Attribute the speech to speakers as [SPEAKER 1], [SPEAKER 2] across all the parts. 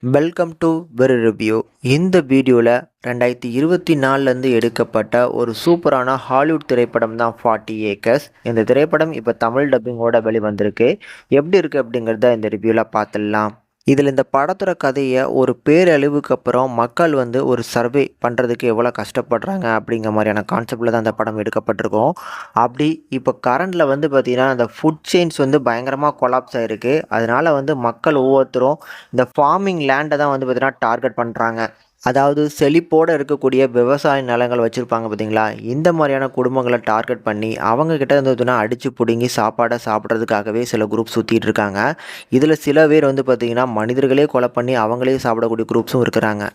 [SPEAKER 1] Welcome to very review. இந்த வீடியோவில் 2024லேருந்து எடுக்கப்பட்ட ஒரு சூப்பரான ஹாலிவுட் திரைப்படம் தான் 40 ஏக்கர்ஸ். இந்த திரைப்படம் இப்போ தமிழ் டப்பிங்கோட வெளிவந்திருக்கு. எப்படி இருக்குது அப்படிங்கிறத இந்த ரிவ்யூவில் பார்த்துடலாம். இதில் இந்த படத்தோட கதையை ஒரு பேரழிவுக்கு அப்புறம் மக்கள் ஒரு சர்வே பண்ணுறதுக்கு எவ்வளோ கஷ்டப்படுறாங்க அப்படிங்கிற மாதிரியான கான்செப்டில் தான் அந்த படம் எடுக்கப்பட்டிருக்கும். அப்படி இப்போ கரண்டில் பார்த்திங்கன்னா அந்த ஃபுட் செயின்ஸ் பயங்கரமாக கொலாப்ஸ் ஆகிருக்கு. அதனால் மக்கள் ஒவ்வொருத்தரும் இந்த ஃபார்மிங் லேண்டை தான் பார்த்திங்கன்னா டார்கெட் பண்ணுறாங்க. அதாவது செழிப்போடு இருக்கக்கூடிய விவசாய நிலங்கள் வச்சுருப்பாங்க பார்த்தீங்களா, இந்த மாதிரியான குடும்பங்களை டார்கெட் பண்ணி அவங்கக்கிட்ட இருந்ததுன்னா அடித்து பிடுங்கி சாப்பாடை சாப்பிட்றதுக்காகவே சில குரூப் சுற்றிட்டு இருக்காங்க. இதில் சில பேர் பார்த்திங்கன்னா மனிதர்களே கொலை பண்ணி அவங்களே சாப்பிடக்கூடிய குரூப்ஸும் இருக்கிறாங்க.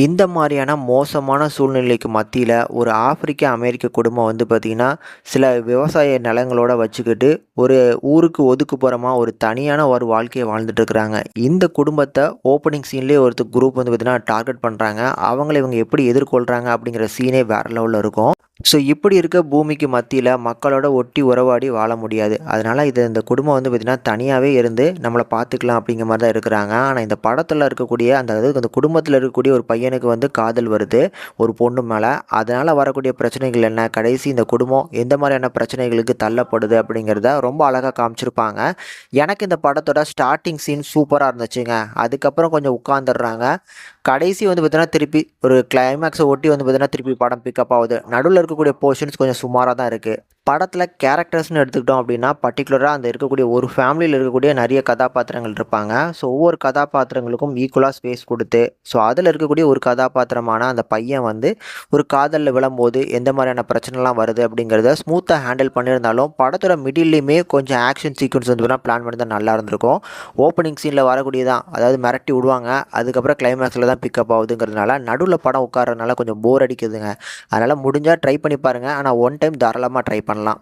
[SPEAKER 1] இந்த மாதிரியான மோசமான சூழ்நிலைக்கு மத்தியில் ஒரு ஆப்பிரிக்க அமெரிக்க குடும்பம் பார்த்திங்கன்னா சில விவசாய நிலங்களோட வச்சுக்கிட்டு ஒரு ஊருக்கு ஒதுக்குப்புறமாக ஒரு தனியான ஒரு வாழ்க்கையை வாழ்ந்துட்டு இருக்கிறாங்க. இந்த குடும்பத்தை ஓப்பனிங் சீன்லேயே ஒருத்தர் குரூப் பார்த்திங்கன்னா டார்கெட் பண்ணுறாங்க. அவங்கள இவங்க எப்படி எதிர்கொள்கிறாங்க அப்படிங்கிற சீனே வேறு லெவலில் இருக்கும். ஸோ இப்படி இருக்க பூமிக்கு மத்தியில் மக்களோட ஒட்டி உறவாடி வாழ முடியாது. அதனால் இந்த குடும்பம் பார்த்திங்கன்னா தனியாகவே இருந்து நம்மளை பார்த்துக்கலாம் அப்படிங்கிற மாதிரி தான் இருக்கிறாங்க. ஆனால் இந்த படத்தில் இருக்கக்கூடிய அந்த குடும்பத்தில் இருக்கக்கூடிய ஒரு பையனுக்கு காதல் வருது ஒரு பொண்ணு மேலே. அதனால் வரக்கூடிய பிரச்சனைகள் என்ன, கடைசி இந்த குடும்பம் எந்த மாதிரியான பிரச்சனைகளுக்கு தள்ளப்படுது அப்படிங்கிறத ரொம்ப அழகாக காமிச்சிருப்பாங்க. எனக்கு இந்த படத்தோட ஸ்டார்டிங் சீன் சூப்பராக இருந்துச்சுங்க. அதுக்கப்புறம் கொஞ்சம் உட்காந்துடுறாங்க. கடைசி பார்த்தீங்கன்னா திருப்பி ஒரு கிளைமேக்ஸை ஒட்டி பார்த்தீங்கன்னா திருப்பி படம் பிக்கப் ஆகுது. நடுவில் இருக்கக்கூடிய போர்ஷன்ஸ் கொஞ்சம் சுமாராக தான் இருக்குது. படத்தில் கேரக்டர்ஸ்னு எடுத்துக்கிட்டோம் அப்படின்னா பர்டிகுலராக அந்த இருக்கக்கூடிய ஒரு ஃபேமிலியில் இருக்கக்கூடிய நிறைய கதாபாத்திரங்கள் இருப்பாங்க. ஸோ ஒவ்வொரு கதாபாத்திரங்களுக்கும் ஈக்குவலாக ஸ்பேஸ் கொடுத்து, ஸோ அதில் இருக்கக்கூடிய ஒரு கதாபாத்திரமான அந்த பையன் ஒரு காதலில் விழும்போது எந்த மாதிரியான பிரச்சனைலாம் வருது அப்படிங்கிறத ஸ்மூத்தாக ஹேண்டில் பண்ணியிருந்தாலும் படத்தோட மிடில்லையுமே கொஞ்சம் ஆக்ஷன் சீக்வன்ஸ் பிளான் பண்ணி தான் நல்லா இருந்திருக்கும். ஓப்பனிங் சீனில் வரக்கூடியதான், அதாவது மிரட்டி விடுவாங்க, அதுக்கப்புறம் கிளைமேக்ஸில் தான் பிக்கப் ஆகுதுங்கிறதுனால நடுவில் படம் உட்காரதுனால கொஞ்சம் போர் அடிக்குதுங்க. அதனால் முடிஞ்சால் ட்ரை பண்ணி பாருங்கள். ஆனால் ஒன் டைம் தாராளமாக ட்ரை பண்ணலாம்.